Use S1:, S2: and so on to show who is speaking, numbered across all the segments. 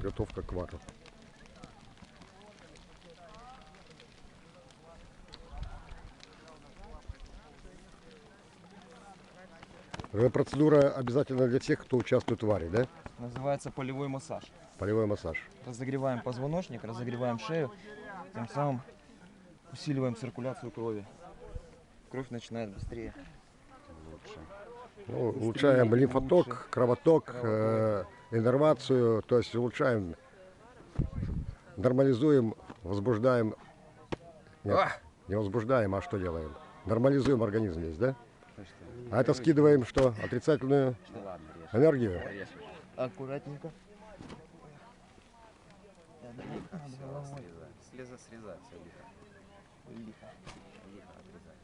S1: подготовка к вару. Эта процедура обязательно для всех, кто участвует в варе, да?
S2: Называется полевой массаж.
S1: Полевой массаж.
S2: Разогреваем позвоночник, разогреваем шею, тем самым усиливаем циркуляцию крови. Кровь начинает быстрее.
S1: Ну, улучшаем лимфоток,
S2: лучше.
S1: кровоток, иннервацию, то есть улучшаем, нормализуем, возбуждаем. Нет, не возбуждаем, а что делаем? Нормализуем организм здесь, да? А это скидываем что? Отрицательную энергию?
S2: Аккуратненько.
S3: Слеза срезать, все лихо. Лихо отрезать.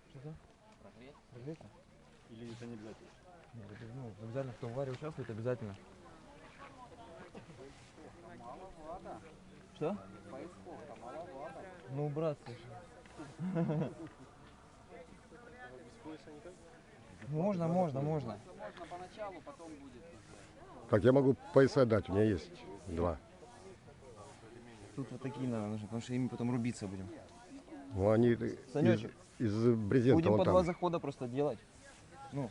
S2: Что-то?
S3: Прогреть?
S2: Прогреться?
S4: Или это не обязательно?
S2: Нет, это, ну, обязательно, кто в варе участвует, обязательно.
S3: Маловато.
S2: Что?
S3: Поисков-то маловато.
S2: Ну, братцы. Можно.
S3: Можно поначалу, потом будет уже.
S1: Так, я могу пояса дать, у меня есть два.
S2: Тут вот такие надо нужны, потому что ими потом рубиться будем.
S1: Ну, они
S2: Санечек,
S1: из брезента
S2: будем
S1: вон
S2: по
S1: там.
S2: 2 захода просто делать. Ну,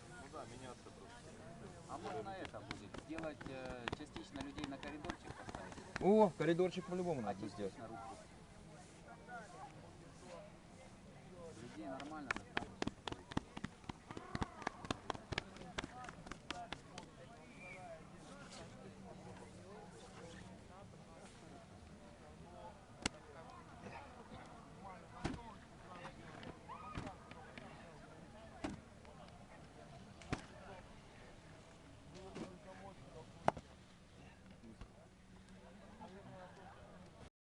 S3: А можно это будет сделать частично людей на коридорчик поставить.
S2: о, коридорчик по-любому надо сделать.
S3: На руку.